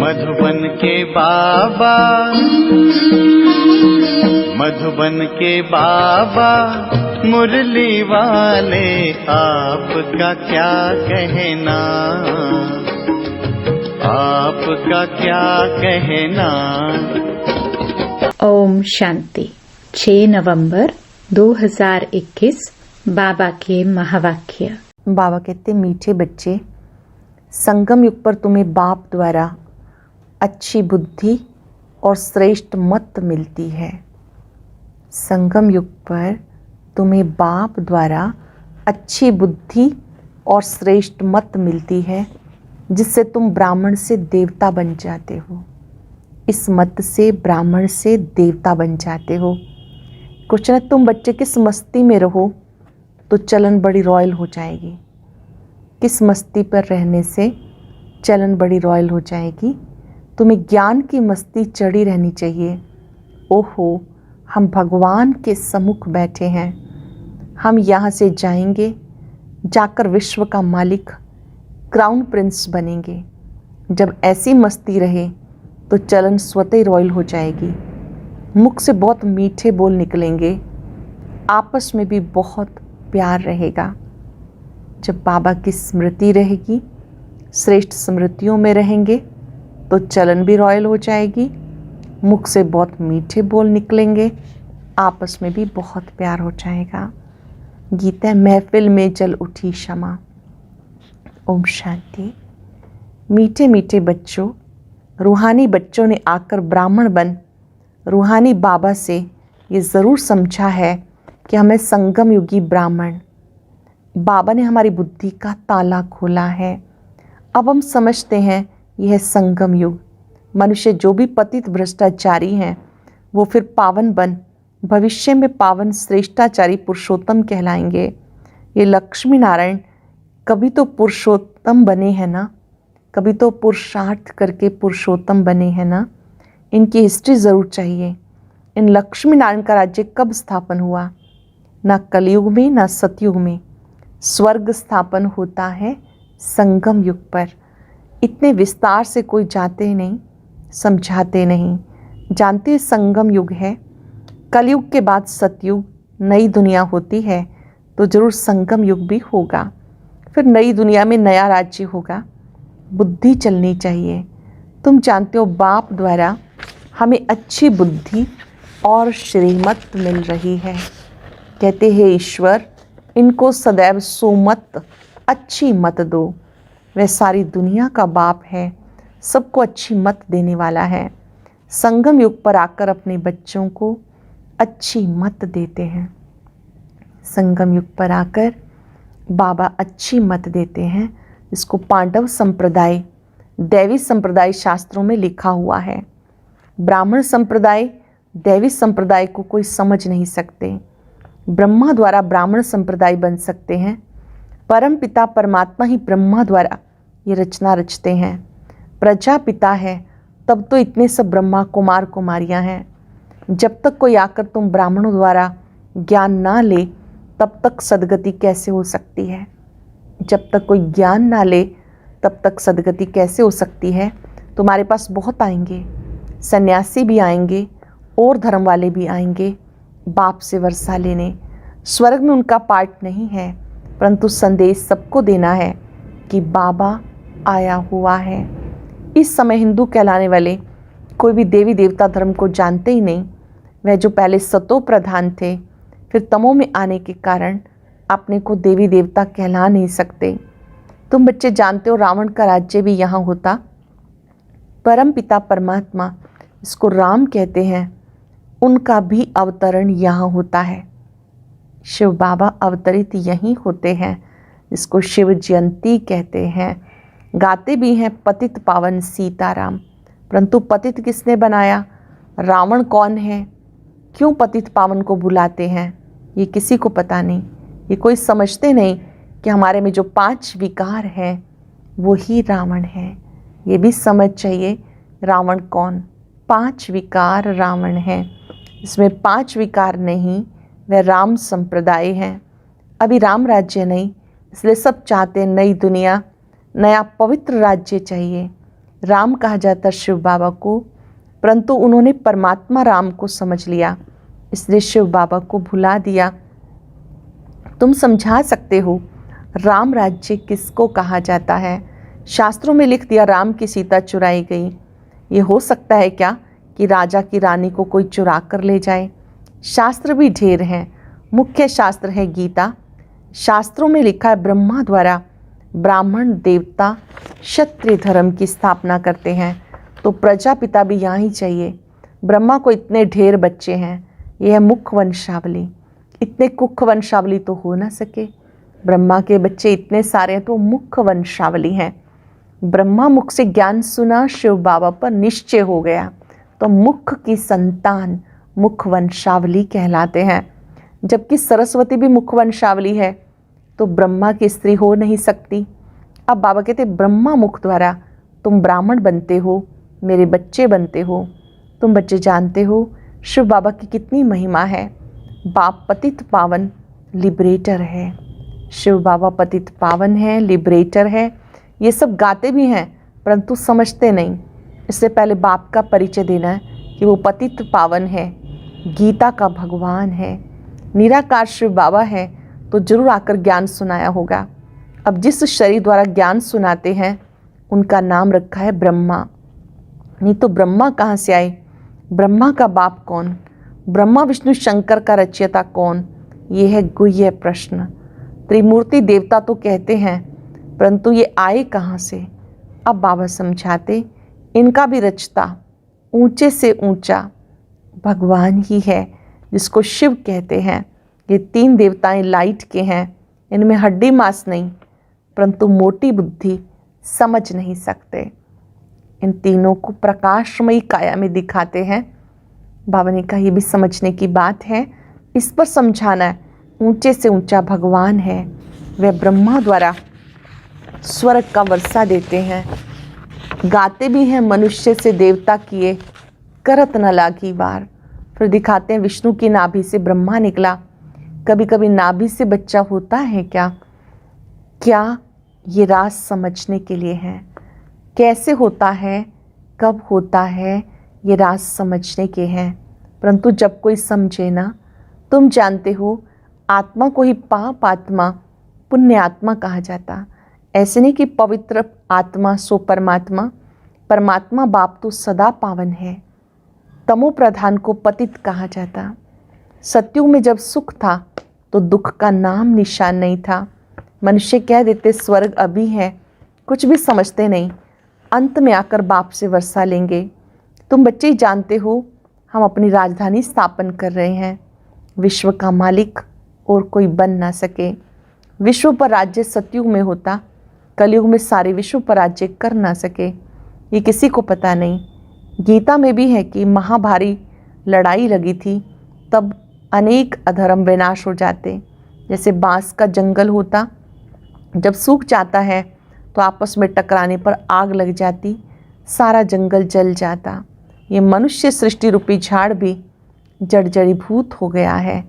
मधुबन के बाबा, मधुबन के बाबा मुरली वाले, आपका क्या कहना, आपका क्या कहना। ओम शांति। 6 नवंबर 2021 बाबा के महावाक्य। बाबा कहते, मीठे बच्चे, संगम युग पर तुम्हें बाप द्वारा अच्छी बुद्धि और श्रेष्ठ मत मिलती है। संगम युग पर तुम्हें बाप द्वारा अच्छी बुद्धि और श्रेष्ठ मत मिलती है, जिससे तुम ब्राह्मण से देवता बन जाते हो। इस मत से ब्राह्मण से देवता बन जाते हो। कुछ न, तुम बच्चे किस मस्ती में रहो तो चलन बड़ी रॉयल हो जाएगी। किस मस्ती पर रहने से चलन बड़ी रॉयल हो जाएगी। तुम्हें ज्ञान की मस्ती चढ़ी रहनी चाहिए। ओहो, हम भगवान के सम्मुख बैठे हैं, हम यहाँ से जाएंगे, जाकर विश्व का मालिक क्राउन प्रिंस बनेंगे। जब ऐसी मस्ती रहे तो चलन स्वतः रॉयल हो जाएगी। मुख से बहुत मीठे बोल निकलेंगे, आपस में भी बहुत प्यार रहेगा। जब बाबा की स्मृति रहेगी, श्रेष्ठ स्मृतियों में रहेंगे तो चलन भी रॉयल हो जाएगी। मुख से बहुत मीठे बोल निकलेंगे, आपस में भी बहुत प्यार हो जाएगा। गीता, महफिल में जल उठी क्षमा। ओम शांति। मीठे मीठे बच्चों, रूहानी बच्चों ने आकर ब्राह्मण बन रूहानी बाबा से ये ज़रूर समझा है कि हमें संगम युगी ब्राह्मण, बाबा ने हमारी बुद्धि का ताला खोला है। अब हम समझते हैं यह संगम युग। मनुष्य जो भी पतित भ्रष्टाचारी हैं, वो फिर पावन बन भविष्य में पावन श्रेष्ठाचारी पुरुषोत्तम कहलाएंगे। ये लक्ष्मी नारायण कभी तो पुरुषोत्तम बने हैं ना, कभी तो पुरुषार्थ करके पुरुषोत्तम बने हैं ना। इनकी हिस्ट्री ज़रूर चाहिए। इन लक्ष्मी नारायण का राज्य कब स्थापन हुआ? ना कलयुग में ना सतयुग में। स्वर्ग स्थापन होता है संगम युग पर। इतने विस्तार से कोई जाते नहीं, समझाते नहीं। जानते संगम युग है। कलयुग के बाद सतयुग, नई दुनिया होती है तो जरूर संगम युग भी होगा। फिर नई दुनिया में नया राज्य होगा। बुद्धि चलनी चाहिए। तुम जानते हो बाप द्वारा हमें अच्छी बुद्धि और श्रीमत मिल रही है। कहते हैं ईश्वर, इनको सदैव सुमत अच्छी मत दो। वह सारी दुनिया का बाप है, सबको अच्छी मत देने वाला है। संगम युग पर आकर अपने बच्चों को अच्छी मत देते हैं। संगम युग पर आकर बाबा अच्छी मत देते हैं। इसको पांडव संप्रदाय, दैवी संप्रदाय शास्त्रों में लिखा हुआ है। ब्राह्मण संप्रदाय, दैवी संप्रदाय को कोई समझ नहीं सकते। ब्रह्मा द्वारा ब्राह्मण संप्रदाय बन सकते हैं। परम पिता परमात्मा ही ब्रह्मा द्वारा ये रचना रचते हैं। प्रजापिता है, तब तो इतने सब ब्रह्मा कुमार कुमारियां हैं। जब तक कोई आकर तुम ब्राह्मणों द्वारा ज्ञान ना ले, तब तक सदगति कैसे हो सकती है? जब तक कोई ज्ञान ना ले, तब तक सदगति कैसे हो सकती है? तुम्हारे पास बहुत आएंगे, सन्यासी भी आएंगे और धर्म वाले भी आएंगे बाप से वर्षा लेने। स्वर्ग में उनका पार्ट नहीं है, परंतु संदेश सबको देना है कि बाबा आया हुआ है। इस समय हिंदू कहलाने वाले कोई भी देवी देवता धर्म को जानते ही नहीं। वह जो पहले सतो प्रधान थे, फिर तमो में आने के कारण अपने को देवी देवता कहला नहीं सकते। तुम बच्चे जानते हो रावण का राज्य भी यहाँ होता। परम पिता परमात्मा, इसको राम कहते हैं, उनका भी अवतरण यहाँ होता है। शिव बाबा अवतरित यहीं होते हैं, इसको शिव जयंती कहते हैं। गाते भी हैं पतित पावन सीताराम, परंतु पतित किसने बनाया? रावण कौन है? क्यों पतित पावन को बुलाते हैं? ये किसी को पता नहीं। ये कोई समझते नहीं कि हमारे में जो 5 विकार हैं वो ही रावण है। ये भी समझ चाहिए रावण कौन? 5 विकार रावण है। इसमें 5 विकार नहीं, वह राम संप्रदाय है। अभी राम राज्य नहीं, इसलिए सब चाहते हैं नई दुनिया, नया पवित्र राज्य चाहिए। राम कहा जाता शिव बाबा को, परंतु उन्होंने परमात्मा राम को समझ लिया, इसलिए शिव बाबा को भुला दिया। तुम समझा सकते हो राम राज्य किसको कहा जाता है? शास्त्रों में लिख दिया राम की सीता चुराई गई। ये हो सकता है क्या कि राजा की रानी को कोई चुरा कर ले जाए? शास्त्र भी ढेर हैं। मुख्य शास्त्र है गीता। शास्त्रों में लिखा है ब्रह्मा द्वारा ब्राह्मण देवता क्षत्रिय धर्म की स्थापना करते हैं, तो प्रजापिता भी यहाँ ही चाहिए। ब्रह्मा को इतने ढेर बच्चे हैं, यह है मुख्य वंशावली। इतने कुख वंशावली तो हो ना सके। ब्रह्मा के बच्चे इतने सारे हैं तो मुख्य वंशावली हैं। ब्रह्मा मुख से ज्ञान सुना, शिव बाबा पर निश्चय हो गया, तो मुख की संतान मुख्य वंशावली कहलाते हैं। जबकि सरस्वती भी मुख्य वंशावली है, तो ब्रह्मा की स्त्री हो नहीं सकती। अब बाबा कहते ब्रह्मा मुख द्वारा तुम ब्राह्मण बनते हो, मेरे बच्चे बनते हो। तुम बच्चे जानते हो शिव बाबा की कितनी महिमा है। बाप पतित पावन लिबरेटर है। शिव बाबा पतित पावन है, लिबरेटर है। ये सब गाते भी हैं परंतु समझते नहीं। इससे पहले बाप का परिचय देना है कि वो पतित पावन है, गीता का भगवान है, निराकार शिव बाबा है, तो जरूर आकर ज्ञान सुनाया होगा। अब जिस शरीर द्वारा ज्ञान सुनाते हैं उनका नाम रखा है ब्रह्मा। नहीं तो ब्रह्मा कहाँ से आए? ब्रह्मा का बाप कौन? ब्रह्मा विष्णु शंकर का रचयिता कौन? ये है गुह्य प्रश्न। त्रिमूर्ति देवता तो कहते हैं, परंतु ये आए कहाँ से? अब बाबा समझाते, इनका भी रचता ऊंचे से ऊंचा भगवान ही है, जिसको शिव कहते हैं। ये तीन देवताएं लाइट के हैं, इनमें हड्डी मांस नहीं, परंतु मोटी बुद्धि समझ नहीं सकते। इन तीनों को प्रकाशमयी काया में दिखाते हैं। बाबा ने कहा ये भी समझने की बात है, इस पर समझाना है। ऊंचे से ऊंचा भगवान है, वह ब्रह्मा द्वारा स्वर्ग का वर्षा देते हैं। गाते भी हैं मनुष्य से देवता किए, करत न लागी वार। फिर दिखाते हैं विष्णु की नाभि से ब्रह्मा निकला। कभी कभी नाभि से बच्चा होता है क्या? क्या ये राज समझने के लिए है। कैसे होता है, कब होता है, ये राज समझने के हैं। परंतु जब कोई समझे ना, तुम जानते हो आत्मा को ही पाप आत्मा पुण्य आत्मा कहा जाता। ऐसे नहीं कि पवित्र आत्मा सो परमात्मा। परमात्मा बाप तो सदा पावन है। तमो प्रधान को पतित कहा जाता। सतयुग में जब सुख था तो दुख का नाम निशान नहीं था। मनुष्य कह देते स्वर्ग अभी है, कुछ भी समझते नहीं। अंत में आकर बाप से वर्षा लेंगे। तुम बच्चे ही जानते हो हम अपनी राजधानी स्थापन कर रहे हैं। विश्व का मालिक और कोई बन ना सके। विश्व पर राज्य सतयुग में होता, कलयुग में सारे विश्व पर राज्य कर ना सके, ये किसी को पता नहीं। गीता में भी है कि महाभारी लड़ाई लगी थी, तब अनेक अधर्म विनाश हो जाते। जैसे बांस का जंगल होता, जब सूख जाता है तो आपस में टकराने पर आग लग जाती, सारा जंगल जल जाता। ये मनुष्य सृष्टि रूपी झाड़ भी जड़ जड़ीभूत हो गया है।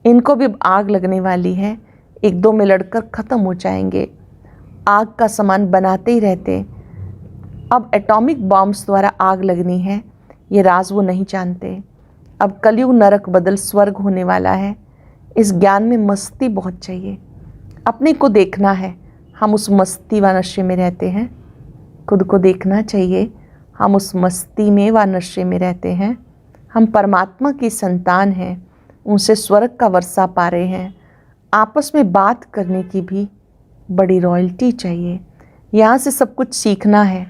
इनको भी आग लगने वाली है, एक दो में लड़कर ख़त्म हो जाएंगे। आग का सामान बनाते ही रहते। अब एटॉमिक बॉम्ब्स द्वारा आग लगनी है, ये राज वो नहीं जानते। अब कलयुग नरक बदल स्वर्ग होने वाला है। इस ज्ञान में मस्ती बहुत चाहिए। अपने को देखना है, हम उस मस्ती व नशे में रहते हैं। खुद को देखना चाहिए, हम उस मस्ती में व नशे में रहते हैं। हम परमात्मा की संतान हैं, उनसे स्वर्ग का वर्षा पा रहे हैं। आपस में बात करने की भी बड़ी रॉयल्टी चाहिए। यहाँ से सब कुछ सीखना है,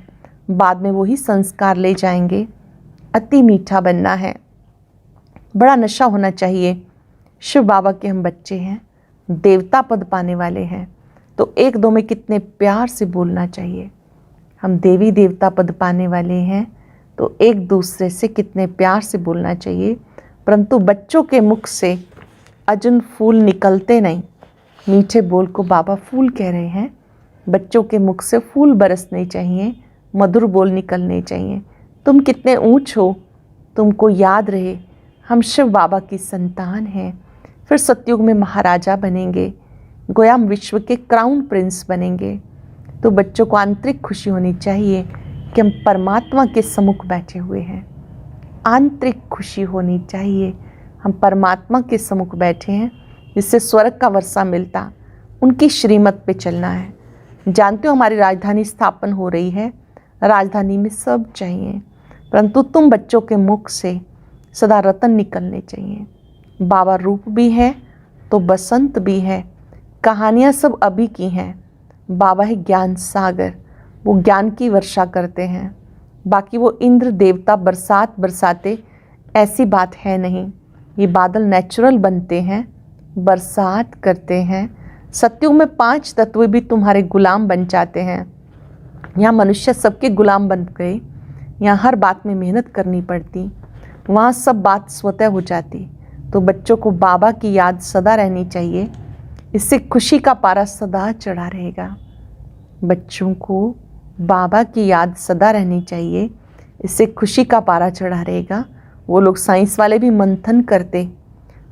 बाद में वही संस्कार ले जाएंगे। अति मीठा बनना है, बड़ा नशा होना चाहिए। शिव बाबा के हम बच्चे हैं, देवता पद पाने वाले हैं, तो एक दो में कितने प्यार से बोलना चाहिए। हम देवी देवता पद पाने वाले हैं, तो एक दूसरे से कितने प्यार से बोलना चाहिए। परंतु बच्चों के मुख से अजून फूल निकलते नहीं। मीठे बोल को बाबा फूल कह रहे हैं। बच्चों के मुख से फूल बरसने चाहिए, मधुर बोल निकलने चाहिए। तुम कितने ऊंच हो, तुमको याद रहे हम शिव बाबा की संतान हैं। फिर सतयुग में महाराजा बनेंगे, गोया हम विश्व के क्राउन प्रिंस बनेंगे। तो बच्चों को आंतरिक खुशी होनी चाहिए कि हम परमात्मा के सम्मुख बैठे हुए हैं। आंतरिक खुशी होनी चाहिए, हम परमात्मा के सम्मुख बैठे हैं, जिससे स्वर्ग का वर्षा मिलता। उनकी श्रीमत पे चलना है। जानते हो हमारी राजधानी स्थापन हो रही है, राजधानी में सब चाहिए, परंतु तुम बच्चों के मुख से सदा रतन निकलने चाहिए। बाबा रूप भी है तो बसंत भी है, कहानियाँ सब अभी की हैं। बाबा है ज्ञान सागर, वो ज्ञान की वर्षा करते हैं। बाकी वो इंद्र देवता बरसात बरसाते, ऐसी बात है नहीं। ये बादल नेचुरल बनते हैं, बरसात करते हैं। सत्युग में 5 तत्व भी तुम्हारे गुलाम बन जाते हैं। यहाँ मनुष्य सबके गुलाम बन गए। यहाँ हर बात में मेहनत करनी पड़ती, वहाँ सब बात स्वतः हो जाती। तो बच्चों को बाबा की याद सदा रहनी चाहिए, इससे खुशी का पारा सदा चढ़ा रहेगा। बच्चों को बाबा की याद सदा रहनी चाहिए, इससे खुशी का पारा चढ़ा रहेगा। वो लोग साइंस वाले भी मंथन करते,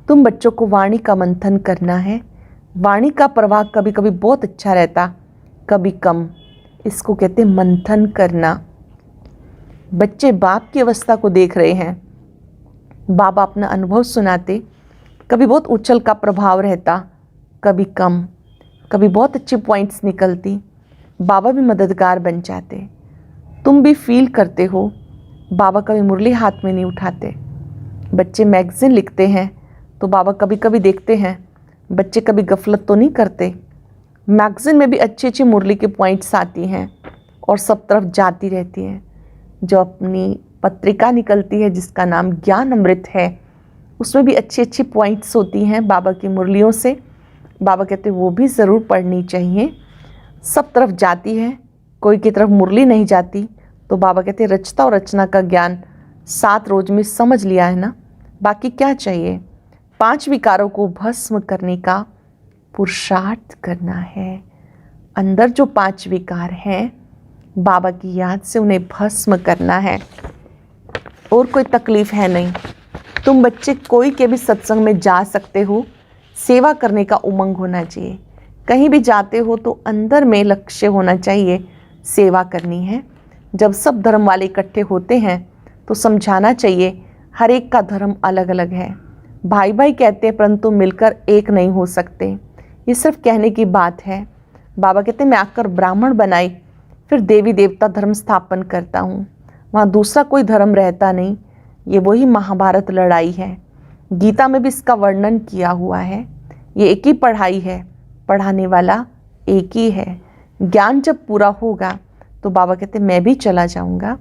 तुम बच्चों को वाणी का मंथन करना है। वाणी का प्रवाह कभी कभी बहुत अच्छा रहता, कभी कम, इसको कहते मंथन करना। बच्चे बाप की अवस्था को देख रहे हैं, बाबा अपना अनुभव सुनाते, कभी बहुत उछल का प्रभाव रहता, कभी कम, कभी बहुत अच्छे पॉइंट्स निकलती। बाबा भी मददगार बन जाते। तुम भी फील करते हो, बाबा कभी मुरली हाथ में नहीं उठाते। बच्चे मैगज़ीन लिखते हैं तो बाबा कभी कभी देखते हैं, बच्चे कभी गफलत तो नहीं करते। मैगज़ीन में भी अच्छी अच्छी मुरली के पॉइंट्स आती हैं और सब तरफ जाती रहती हैं। जो अपनी पत्रिका निकलती है जिसका नाम ज्ञान अमृत है, उसमें भी अच्छी अच्छी पॉइंट्स होती हैं बाबा की मुरलियों से। बाबा कहते वो भी ज़रूर पढ़नी चाहिए। सब तरफ जाती है, कोई की तरफ मुरली नहीं जाती। तो बाबा कहते रचता और रचना का ज्ञान 7 रोज में समझ लिया है ना, बाकी क्या चाहिए। 5 विकारों को भस्म करने का पुरुषार्थ करना है। अंदर जो 5 विकार हैं, बाबा की याद से उन्हें भस्म करना है। और कोई तकलीफ है नहीं। तुम बच्चे कोई के भी सत्संग में जा सकते हो, सेवा करने का उमंग होना चाहिए। कहीं भी जाते हो तो अंदर में लक्ष्य होना चाहिए, सेवा करनी है। जब सब धर्म वाले इकट्ठे होते हैं तो समझाना चाहिए, हर एक का धर्म अलग अलग है। भाई भाई कहते हैं परंतु मिलकर एक नहीं हो सकते, ये सिर्फ कहने की बात है। बाबा कहते हैं मैं आकर ब्राह्मण बनाई, फिर देवी देवता धर्म स्थापन करता हूँ। वहाँ दूसरा कोई धर्म रहता नहीं। ये वही महाभारत लड़ाई है। गीता में भी इसका वर्णन किया हुआ है। ये एक ही पढ़ाई है, पढ़ाने वाला एक ही है। ज्ञान जब पूरा होगा तो बाबा कहते मैं भी चला जाऊँगा।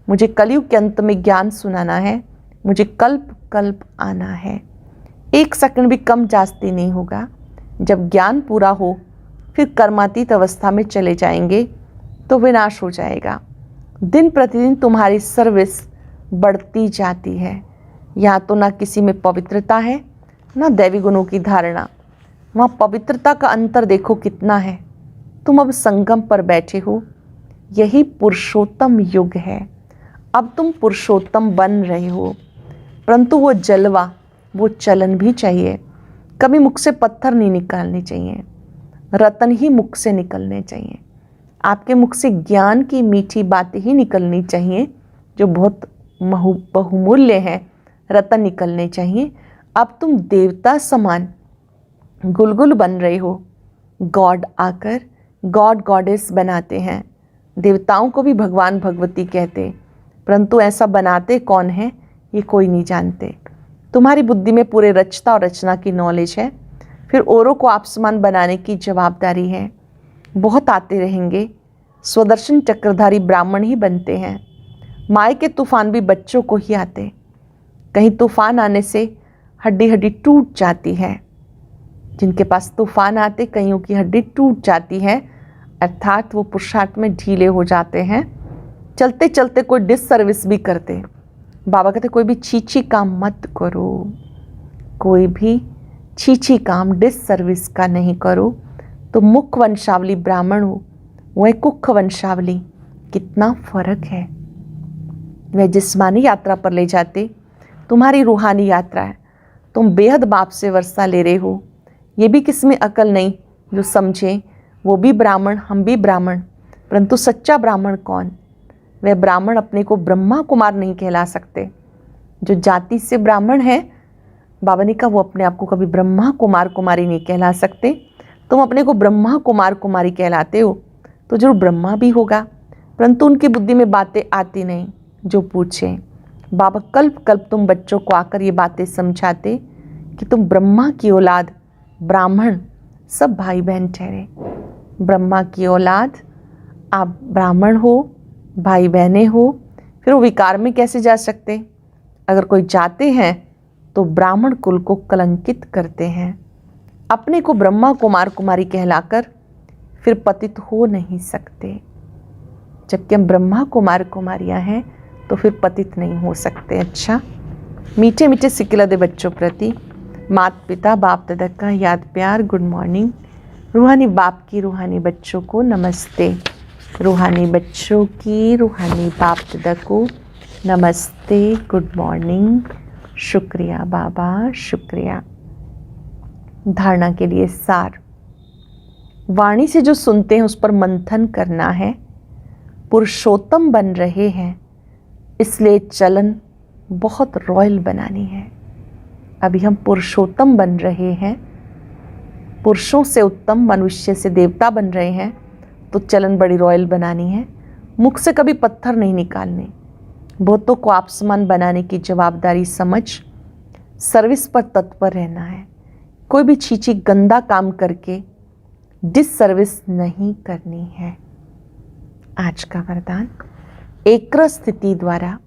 मुझे कलयुग के अंत में ज्ञान सुनाना है, मुझे कल्प कल्प आना है। 1 सेकंड भी कम जास्ती नहीं होगा। जब ज्ञान पूरा हो फिर कर्मातीत अवस्था में चले जाएंगे तो विनाश हो जाएगा। दिन प्रतिदिन तुम्हारी सर्विस बढ़ती जाती है। यहाँ तो ना किसी में पवित्रता है, ना दैवी गुणों की धारणा। वहाँ पवित्रता का अंतर देखो कितना है। तुम अब संगम पर बैठे हो, यही पुरुषोत्तम युग है। अब तुम पुरुषोत्तम बन रहे हो, परंतु वो जलवा, वो चलन भी चाहिए। कभी मुख से पत्थर नहीं निकालने चाहिए, रतन ही मुख से निकलने चाहिए। आपके मुख से ज्ञान की मीठी बातें ही निकलनी चाहिए, जो बहुत बहुमूल्य हैं। रतन निकलने चाहिए। अब तुम देवता समान गुलगुल बन रहे हो। गॉड आकर गॉड गॉडेस बनाते हैं। देवताओं को भी भगवान भगवती कहते, परंतु ऐसा बनाते कौन है ये कोई नहीं जानते। तुम्हारी बुद्धि में पूरे रचता और रचना की नॉलेज है, फिर औरों को आप समान बनाने की जवाबदारी है। बहुत आते रहेंगे, स्वदर्शन चक्रधारी ब्राह्मण ही बनते हैं। माए के तूफान भी बच्चों को ही आते। कहीं तूफान आने से हड्डी हड्डी टूट जाती है। जिनके पास तूफान आते कईयों की हड्डी टूट जाती है, अर्थात वो पुरुषार्थ में ढीले हो जाते हैं। चलते चलते कोई डिससर्विस भी करते। बाबा कहते कोई भी छीछी काम मत करो, कोई भी छीछी काम डिससर्विस का नहीं करो। तो मुख वंशावली ब्राह्मण हो, वह कुख वंशावली, कितना फर्क है। वह जिस्मानी यात्रा पर ले जाते, तुम्हारी रूहानी यात्रा है। तुम बेहद बाप से वर्षा ले रहे हो। ये भी किसमें अकल नहीं जो समझे वो भी ब्राह्मण, हम भी ब्राह्मण, परंतु सच्चा ब्राह्मण कौन? वह ब्राह्मण अपने को ब्रह्मा कुमार नहीं कहला सकते। जो जाति से ब्राह्मण है, बाबा ने कहा वो अपने आप को कभी ब्रह्मा कुमार कुमारी नहीं कहला सकते। तुम अपने को ब्रह्मा कुमार कुमारी कहलाते हो तो जरूर ब्रह्मा भी होगा, परंतु उनकी बुद्धि में बातें आती नहीं जो पूछे। बाबा कल्प कल्प तुम बच्चों को आकर ये बातें समझाते कि तुम ब्रह्मा की औलाद, ब्राह्मण सब भाई बहन ठहरे। ब्रह्मा की औलाद, आप ब्राह्मण हो, भाई बहनें हो, फिर वो विकार में कैसे जा सकते? अगर कोई जाते हैं तो ब्राह्मण कुल को कलंकित करते हैं। अपने को ब्रह्मा कुमार कुमारी कहलाकर फिर पतित हो नहीं सकते। जबकि हम ब्रह्मा कुमार कुमारियां हैं तो फिर पतित नहीं हो सकते। अच्छा, मीठे मीठे सिक्के दे बच्चों प्रति माता पिता बाप दादा का याद प्यार, गुड मॉर्निंग। रूहानी बाप की रूहानी बच्चों को नमस्ते। रूहानी बच्चों की रूहानी बाप दादा को नमस्ते, गुड मॉर्निंग। शुक्रिया बाबा, शुक्रिया। धारणा के लिए सार, वाणी से जो सुनते हैं उस पर मंथन करना है। पुरुषोत्तम बन रहे हैं इसलिए चलन बहुत रॉयल बनानी है। अभी हम पुरुषोत्तम बन रहे हैं, पुरुषों से उत्तम, मनुष्य से देवता बन रहे हैं, तो चलन बड़ी रॉयल बनानी है। मुख से कभी पत्थर नहीं निकालने, बहुतों को आपसमान बनाने की जवाबदारी समझ सर्विस पर तत्पर रहना है। कोई भी छीछी गंदा काम करके डिससर्विस नहीं करनी है। आज का वरदान, एकाग्र स्थिति द्वारा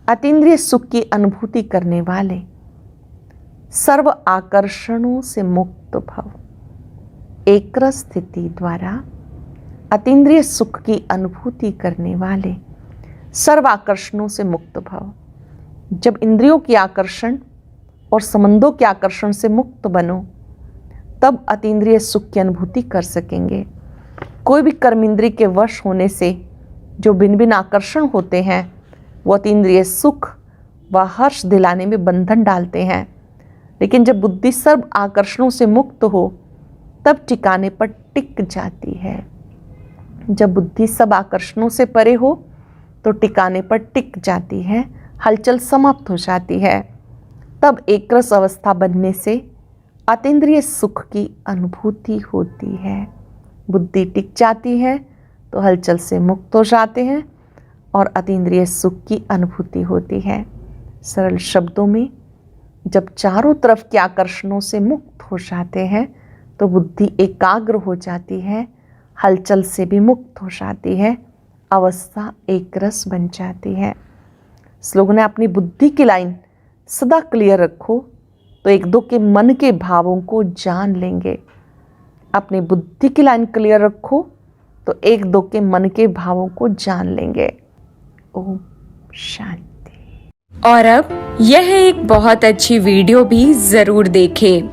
अतीन्द्रिय सुख की अनुभूति करने वाले, सर्व आकर्षणों से मुक्त भव। एकाग्र स्थिति द्वारा अतीन्द्रिय सुख की अनुभूति करने वाले, सर्व आकर्षणों से मुक्त भव। जब इंद्रियों की आकर्षण और संबंधों के आकर्षण से मुक्त बनो तब अतीन्द्रिय सुख की अनुभूति कर सकेंगे। कोई भी कर्म इंद्रिय के वश होने से जो भिन्न भिन्न आकर्षण होते हैं वो अतीन्द्रिय सुख व हर्ष दिलाने में बंधन डालते हैं। लेकिन जब बुद्धि सर्व आकर्षणों से मुक्त हो तब ठिकाने पर टिक जाती है। जब बुद्धि सब आकर्षणों से परे हो तो ठिकाने पर टिक जाती है, हलचल समाप्त हो जाती है। तब एकरस अवस्था बनने से अतीन्द्रिय सुख की अनुभूति होती है। बुद्धि टिक जाती है तो हलचल से मुक्त हो जाते हैं और अतीन्द्रिय सुख की अनुभूति होती है। सरल शब्दों में, जब चारों तरफ के आकर्षणों से मुक्त हो जाते हैं तो बुद्धि एकाग्र हो जाती है, हलचल से भी मुक्त हो जाती है, अवस्था एकरस बन जाती है। स्लोगन है, अपनी बुद्धि की लाइन सदा क्लियर रखो तो एक दो के मन के भावों को जान लेंगे। अपनी बुद्धि की लाइन क्लियर रखो तो एक दो के मन के भावों को जान लेंगे। ओम शांति। और अब यह एक बहुत अच्छी वीडियो भी जरूर देखें।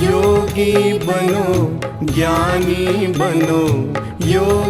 योगी बनो, ज्ञानी बनो, योग